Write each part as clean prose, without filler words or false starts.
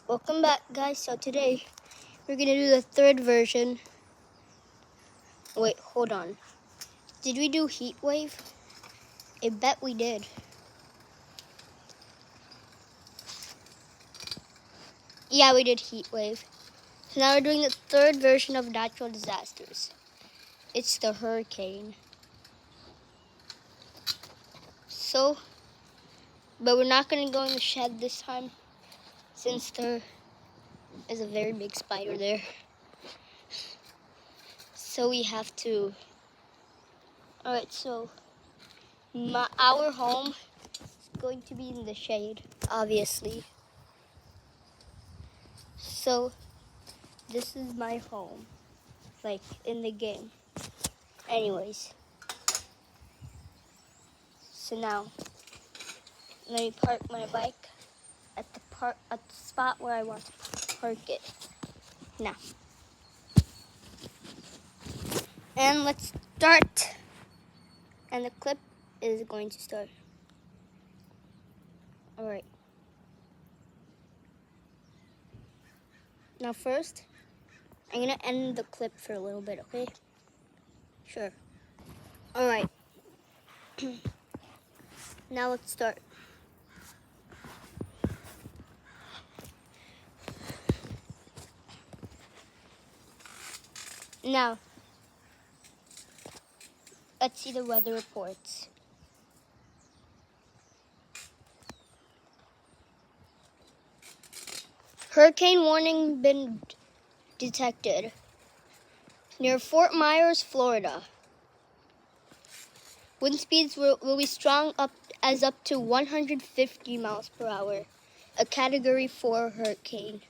Welcome back, guys. So today we're gonna do the third version. Wait, hold on. Did we do heat wave? I bet we did. Yeah, we did heat wave. So now we're doing the third version of natural disasters. It's the hurricane. But we're not gonna go in the shed this time since there is a very big spider there. So we have to. Alright, so our home is going to be in the shade, obviously. So this is my home, like in the game. Anyways, so now let me park my bike at the spot where I want to park it. Now, and let's start. And the clip is going to start. All right. Now first, I'm gonna end the clip for a little bit. Okay? Sure. All right. Now let's start. Now, let's see the weather reports. Hurricane warning been detected near Fort Myers, Florida. Wind speeds will be strong up to 150 miles per hour, a Category 4 hurricane.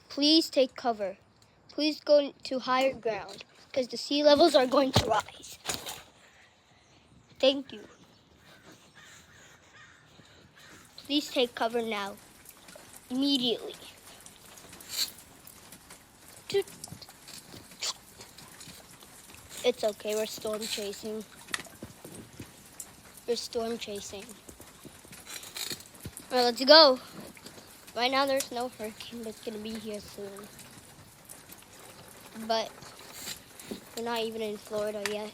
Please take cover. Please go to higher ground because the sea levels are going to rise. Thank you. Please take cover now. Immediately. It's okay, we're storm chasing. We're storm chasing. All right, let's go. Right now there's no hurricane, but it's gonna be here soon. But we're not even in Florida yet.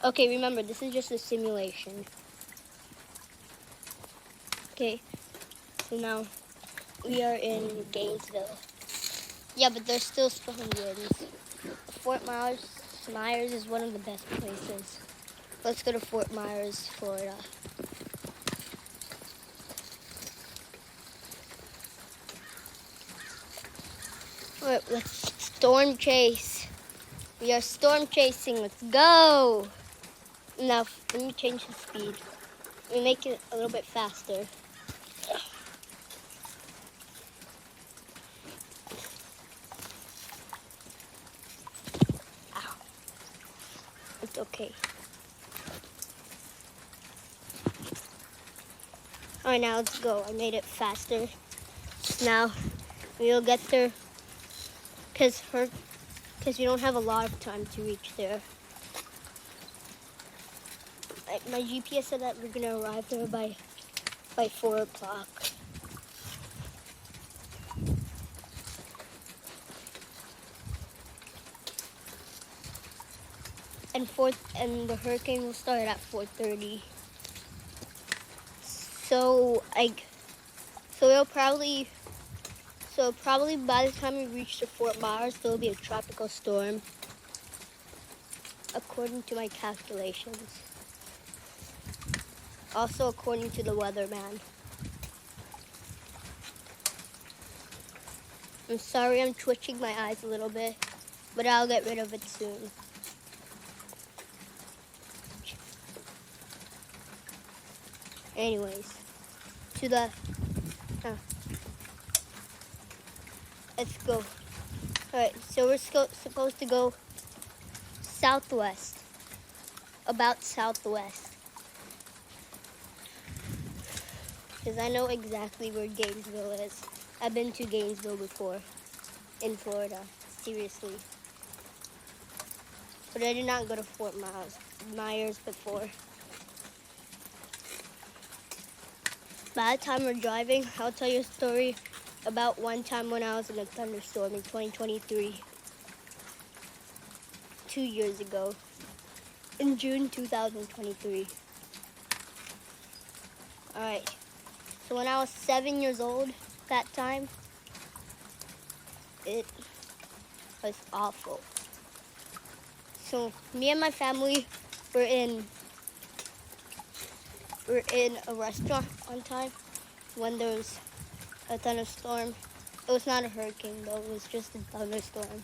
Okay, remember, this is just a simulation. Okay, so now we are in Gainesville. Yeah, but there's still strong winds. Fort Myers is one of the best places. Let's go to Fort Myers, Florida. All right, let's storm chase. We are storm chasing. Let's go. Now, let me change the speed. Let me make it a little bit faster. Ow. It's okay. All right, now let's go. I made it faster. Now we'll get there because we don't have a lot of time to reach there. My GPS said that we're gonna arrive there by 4 o'clock. And the hurricane will start at 4:30. So probably by the time we reach the Fort Myers, there'll be a tropical storm, according to my calculations. Also, according to the weatherman. I'm sorry I'm twitching my eyes a little bit, but I'll get rid of it soon. Anyways, let's go. Alright, so we're supposed to go southwest, about southwest. Because I know exactly where Gainesville is. I've been to Gainesville before, in Florida, seriously. but I did not go to Fort Myers before. By the time we're driving, I'll tell you a story about one time when I was in a thunderstorm in 2023. 2 years ago, in June 2023. Alright, so when I was 7 years old that time, it was awful. So me and my family were in a restaurant one time when there was a thunderstorm. It was not a hurricane though, it was just a thunderstorm.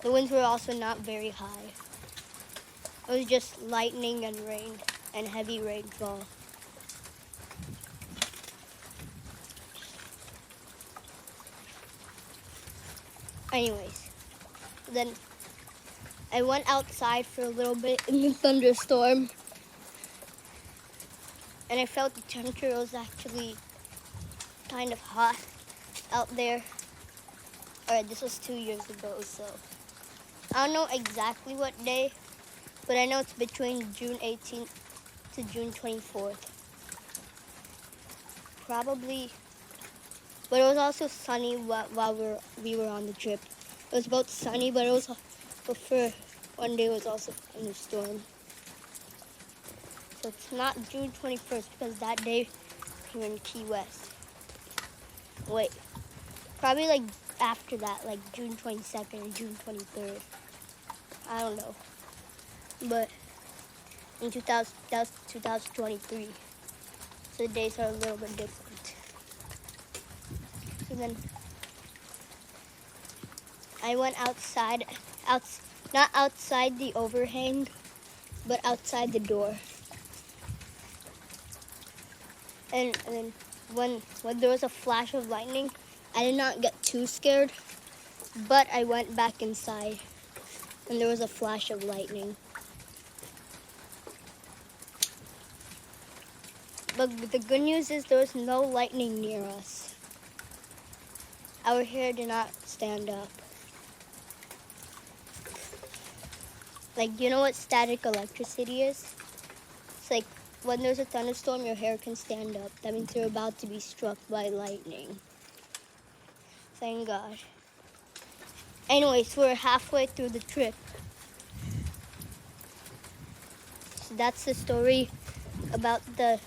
The winds were also not very high. It was just lightning and rain and heavy rainfall. Anyways, then I went outside for a little bit in the thunderstorm, and I felt the temperature was actually kind of hot out there. Alright, this was 2 years ago, so I don't know exactly what day, but I know it's between June 18th to June 24th. Probably, but it was also sunny while we were on the trip. It was both sunny, but for one day it was also a thunderstorm. So it's not June 21st because that day we were in Key West. Wait, probably like after that, like June 22nd or June 23rd. I don't know. But in 2023, so the days are a little bit different. So then I went outside, not outside the overhang, but outside the door. And then when there was a flash of lightning, I did not get too scared, but I went back inside and there was a flash of lightning. But the good news is there was no lightning near us. Our hair did not stand up. Like, you know what static electricity is? It's like when there's a thunderstorm, your hair can stand up. That means you're about to be struck by lightning. Thank God. Anyways, we're halfway through the trip. So that's the story about the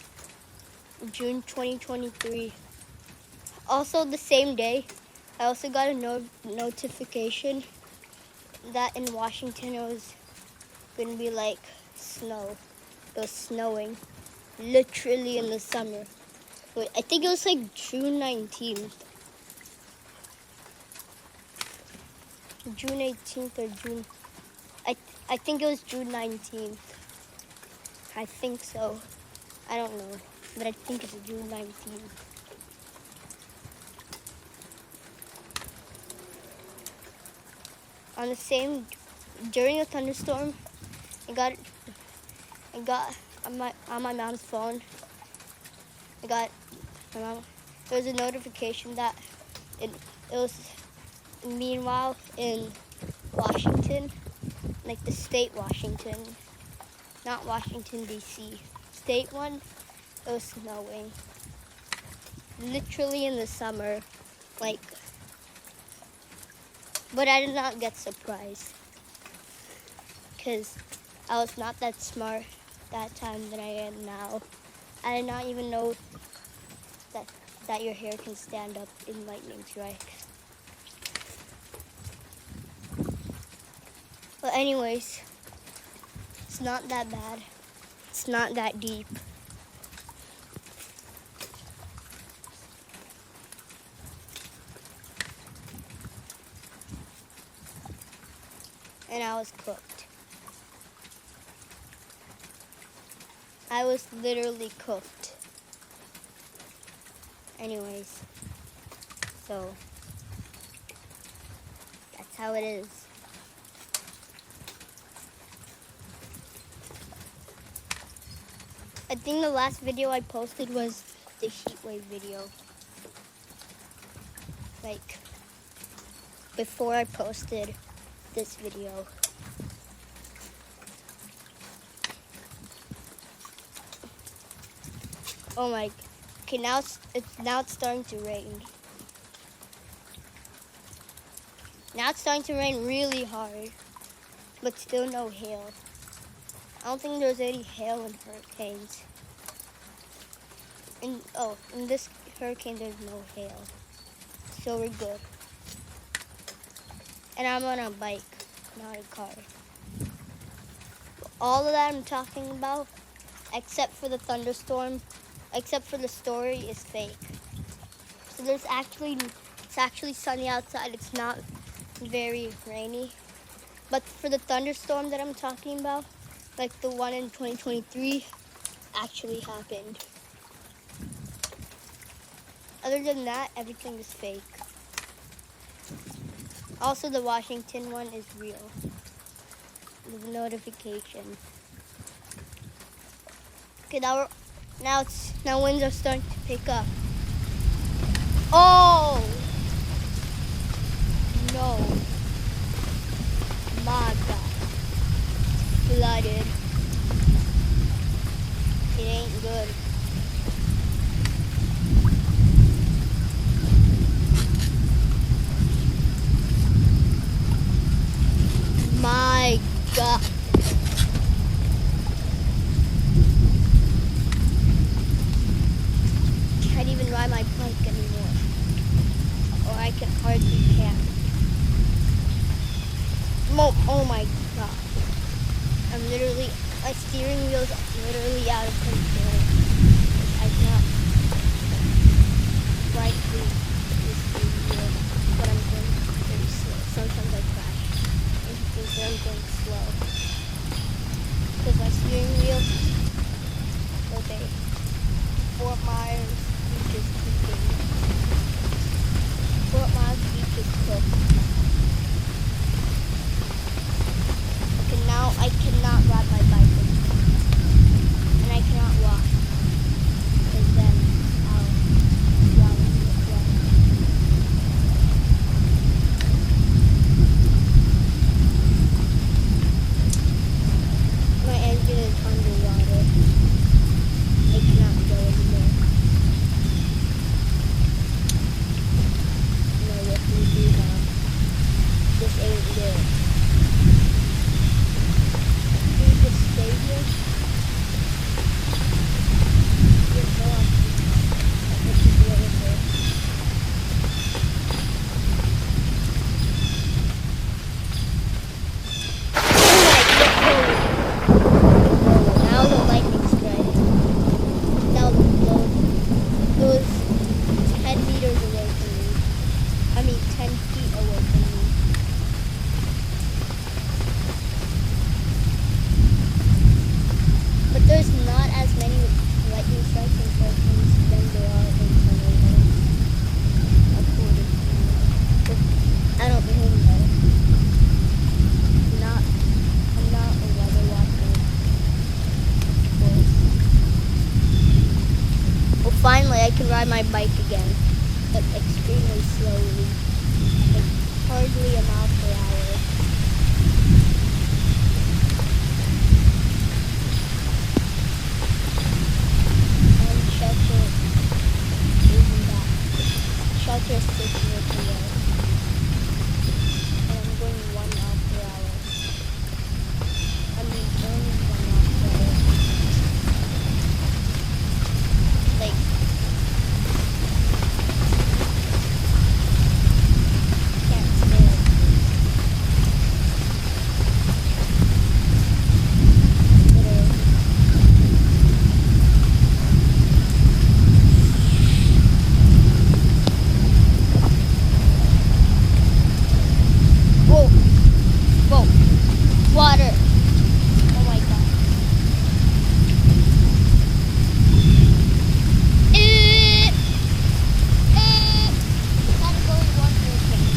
June 2023. Also, the same day, I also got a notification that in Washington it was going to be like snow. It was snowing, literally in the summer. Wait, I think it was like June 19th. June 18th or June... I think it was June 19th. I think so. I don't know, but I think it's June 19th. On the same, during a thunderstorm, I got on my mom's phone. There was a notification that it was meanwhile in Washington, like the state Washington, not Washington D.C. State one, it was snowing. Literally in the summer, like. But I did not get surprised because I was not that smart that time than I am now. I did not even know that your hair can stand up in lightning strikes. But anyways, it's not that bad. It's not that deep. And I was cooked. I was literally cooked. Anyways, so that's how it is. I think the last video I posted was the heat wave video. Like, before I posted this video. Oh my. Okay, now it's starting to rain. Now it's starting to rain really hard, but still no hail. I don't think there's any hail in hurricanes. In this hurricane there's no hail, so we're good. And I'm on a bike, not a car. All of that I'm talking about, except for the thunderstorm, except for the story, is fake. So it's actually sunny outside. It's not very rainy. But for the thunderstorm that I'm talking about, like the one in 2023, actually happened. Other than that, everything is fake. Also, the Washington one is real. The notification. Okay, now winds are starting to pick up. Oh no! My God, flooded. It ain't good. My God. Can't even ride my bike anymore. Or I can hardly can. Oh my God. My steering wheel's literally out of control. I cannot ride the steering wheel, but I'm going very slow. Sometimes I crash. And he thinks that I'm going slow. Because my steering wheel, okay, Fort Myers Beach is cooking. Fort Myers Beach is cooked. Okay, now I cannot ride my bike anymore. And I cannot walk. Because then I'll drown in the flood. My engine is underwater. I cannot go anymore. No, what do we do now? This ain't good. Can we just stay here? There's no option. What to do over there. Now the lightning strike. Now the blow. It was 10 meters away from me. 10 feet away from me. But there's not as many lightning strikes in hurricanes than there are in tornadoes. According to me. I don't really know. I'm not a weather watcher. Of course. Well, finally I can ride my bike again, but extremely slowly. Like hardly a mile per hour. And shelter isn't that. Shelter is 6 minutes away. And I'm going 1 mile per hour. Only 1 mile per hour. Like, can't stand. Literally. Whoa. Whoa. Water. Oh my God. Category 1 hurricane.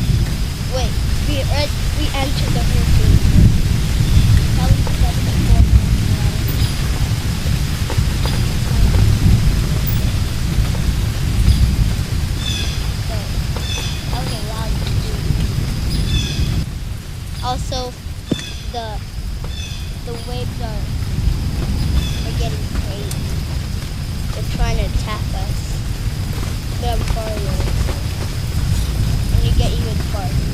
Wait, we entered the hurricane. Probably 74 miles per hour. So, that was a loud speed. Also, the waves are getting crazy. They're trying to attack us. But I'm far away. And you get even farther.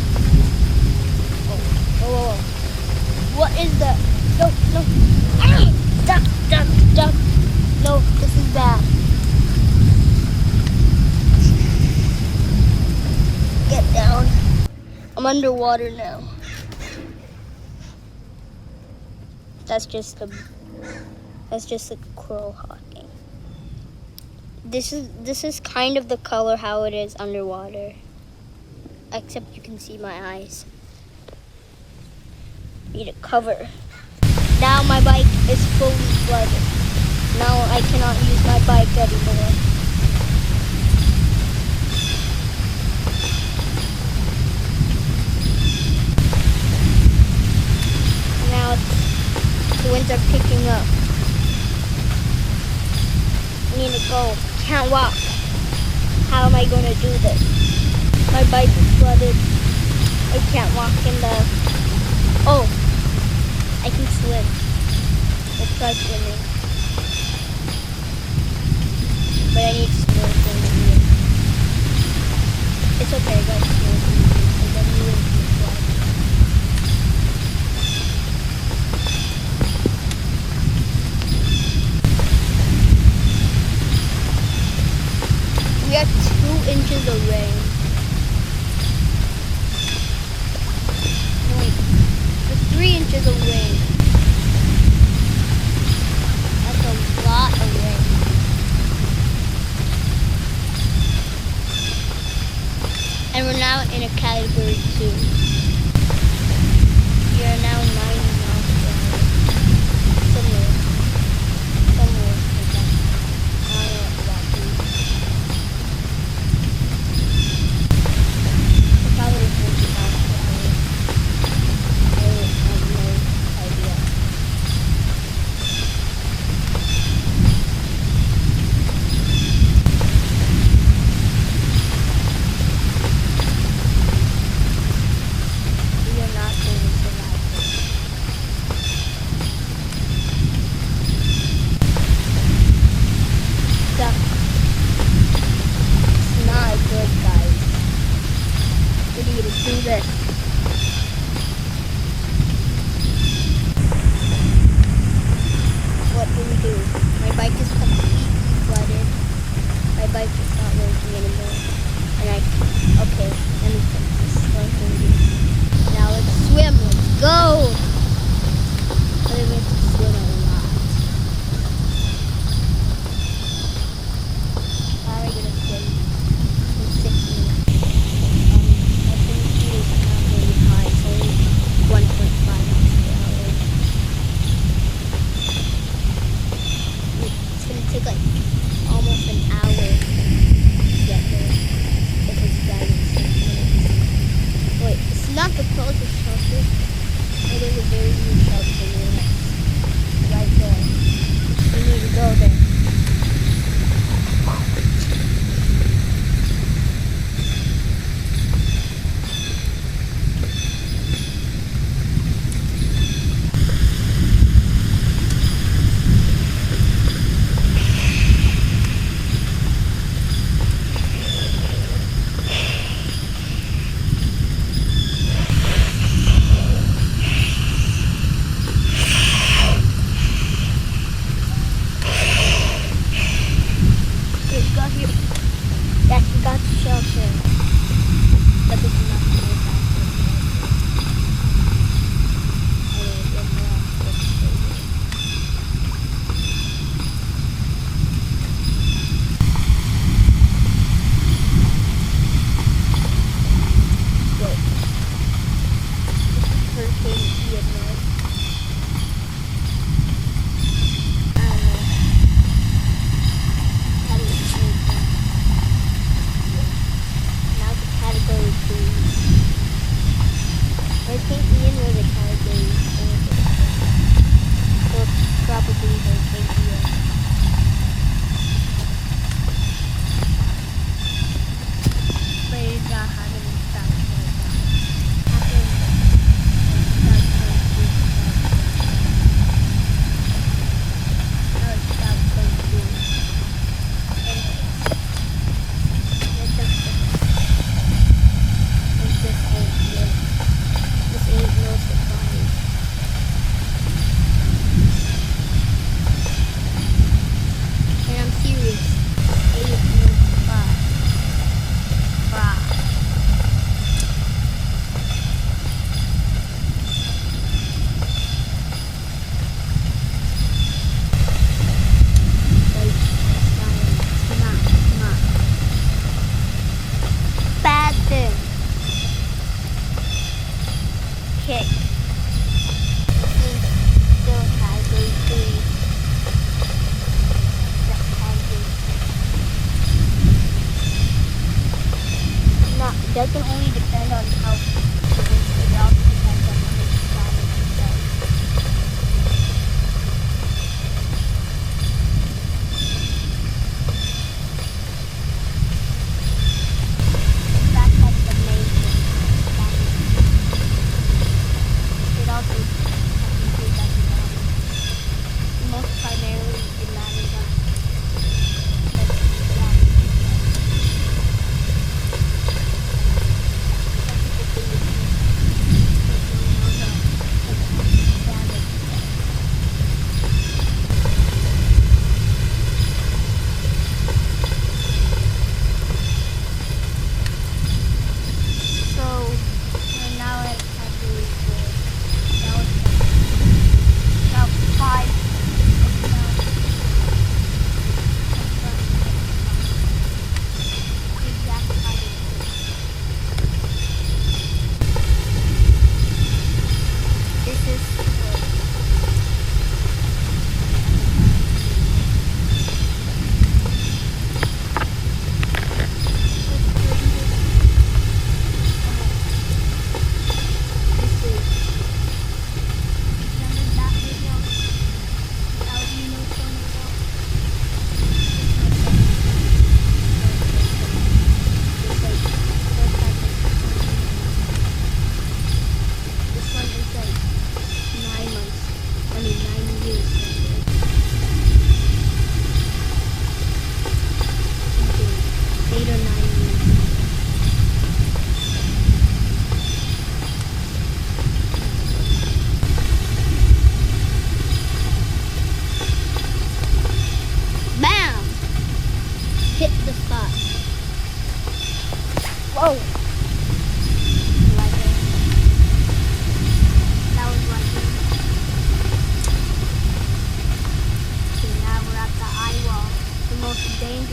Oh, whoa, whoa, whoa. What is that? No, no. Ah! Duck, duck, duck. No, this is bad. Get down. I'm underwater now. That's just a crow hawking. This is kind of the color how it is underwater. Except you can see my eyes. Need a cover. Now my bike is fully flooded. Now I cannot use my bike anymore. Now the winds are picking up. I need to go. Can't walk. How am I going to do this? My bike is flooded. I can't walk in the... Oh, I can swim. Let's try swimming. But I need snorkeling here. It's okay, I got snorkeling because I'm really flooded. We have 2 inches of rain. No, wait. There's 3 inches of rain.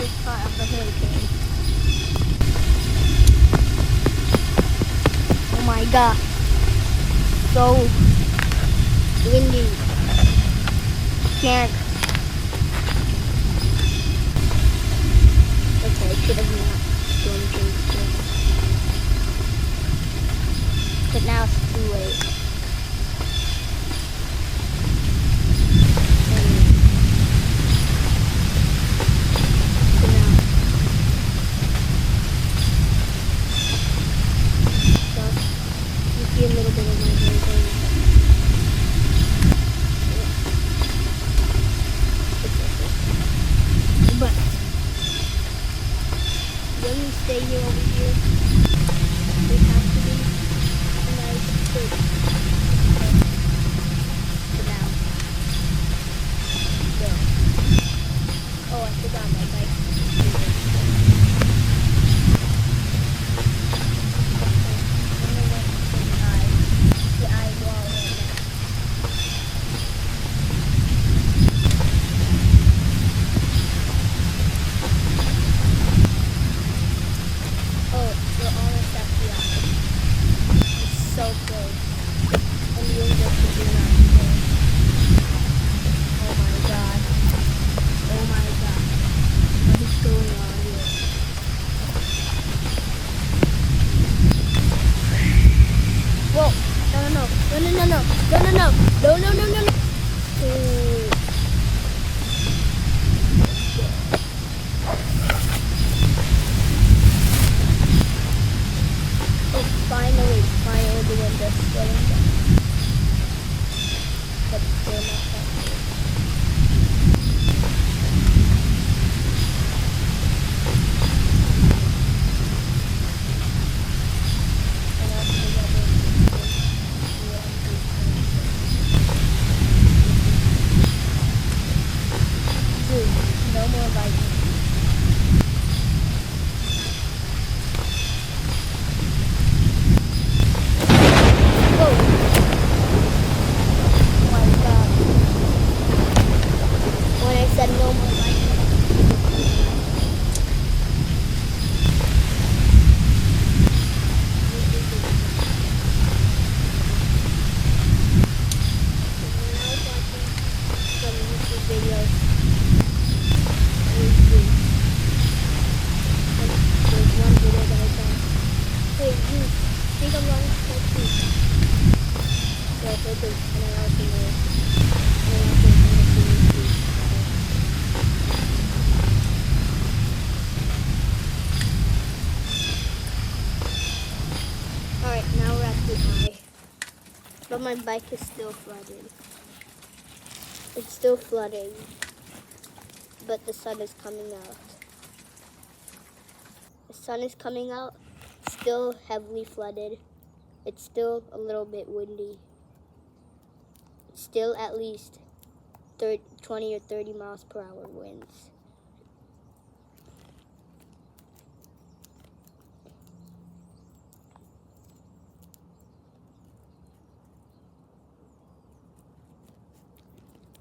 dangerous part of the hurricane. Oh my god. So windy. Can't. Okay, I should have not done things. But now it's too late. A little bit of my hair going. But when we stay here over here, we have to be nice and quick. For now. So. Oh, I forgot my bike. Finally the wind is slowing down. But still not that good. And also the weather is dude, no more lightning. Alright, now we're at the eye. But my bike is still flooded. It's still flooding. But the sun is coming out. The sun is coming out. Still heavily flooded. It's still a little bit windy. It's still at least 20 or 30 miles per hour winds.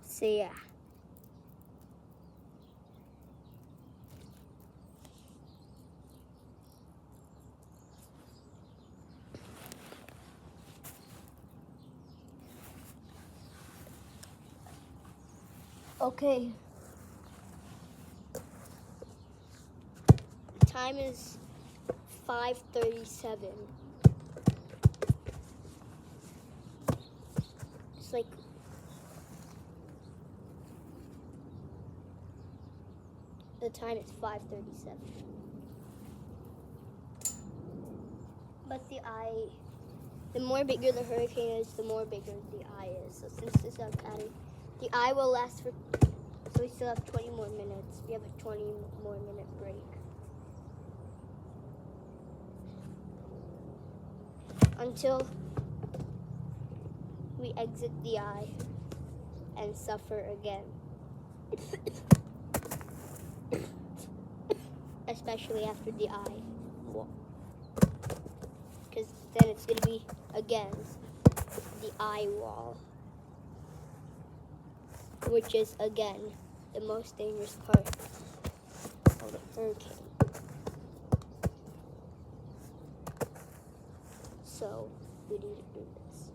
So yeah. Okay. Time is 5:37. It's like the time is 5:37. But the more bigger the hurricane is, the more bigger the eye is. So since this is patty, the eye will last for, so we still have 20 more minutes. We have a 20 more minute break. Until we exit the eye and suffer again. Especially after the eye wall. Because then it's going to be, again, the eye wall. Which is, again, the most dangerous part of the hurricane. So we need to do this.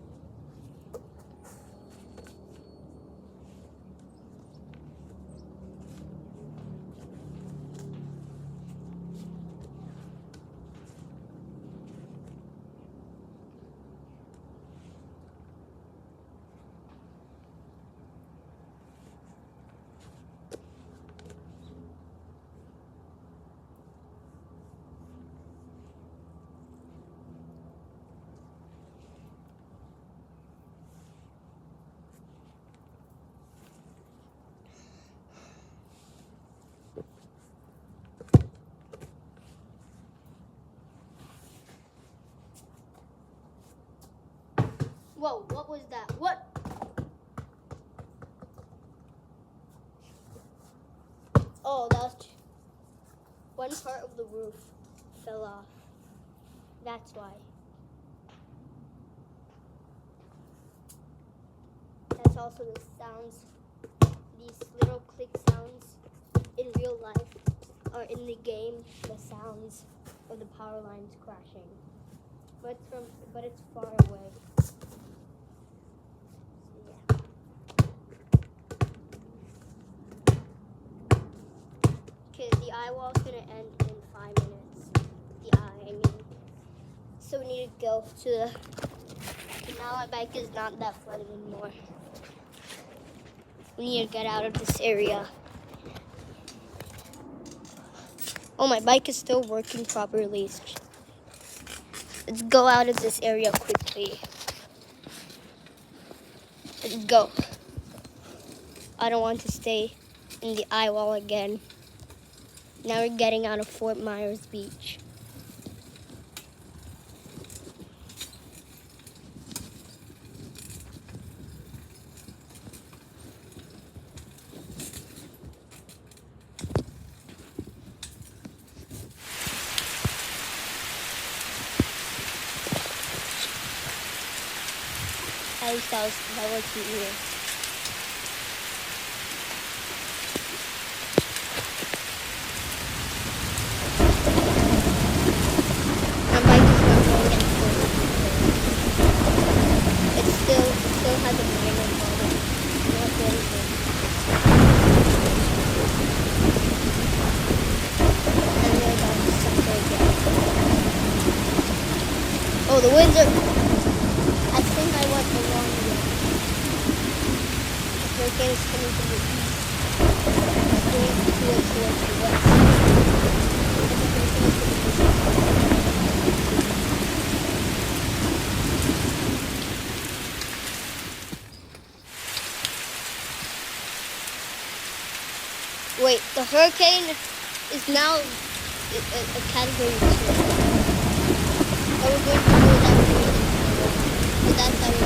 Whoa, what was that? What? Oh, that was one part of the roof fell off. That's why. That's also the sounds, these little click sounds in real life, or in the game, the sounds of the power lines crashing. But it's far away. Okay, the eye wall's gonna end in 5 minutes. The eye, I mean. So we need to go to the. Now my bike is not that flooded anymore. We need to get out of this area. Oh, my bike is still working properly. Let's go out of this area quickly. Let's go. I don't want to stay in the eye wall again. Now we're getting out of Fort Myers Beach. At least that wasn't here. My bike is not going at full speed. It still has a minor problem. Not very good. And we're about to suffer again. Oh, the winds are. I think I went the wrong way. The hurricane is coming from the east. It's going towards the west. Wait, the hurricane is now a category 2. But we're going to go that way. But that's how we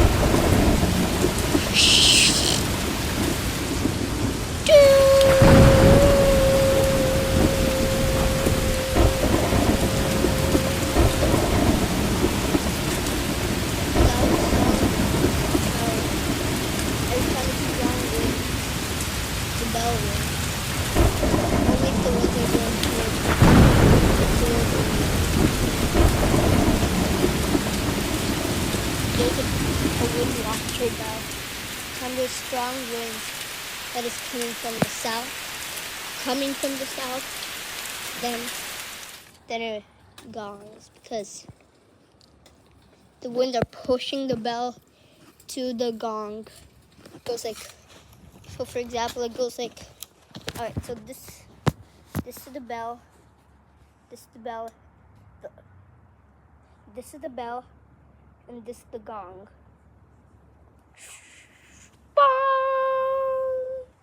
under strong winds that is coming from the south, then it gongs because the winds are pushing the bell to the gong. It goes like, so for example, it goes like, all right, so this is the bell, this is the bell, this is the bell, and this is the gong.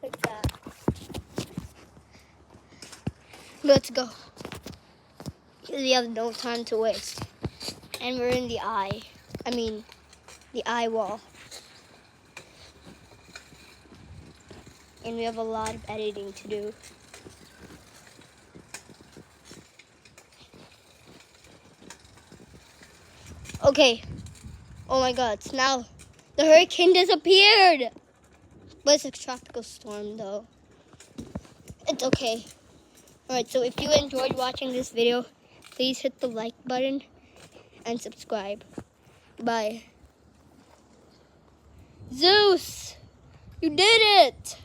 Like that. Let's go. We have no time to waste. And we're in the eye wall. And we have a lot of editing to do. Okay. Oh my God, it's now the hurricane disappeared. But it's a tropical storm though. It's okay. Alright, so if you enjoyed watching this video, please hit the like button and subscribe. Bye. Zeus! You did it!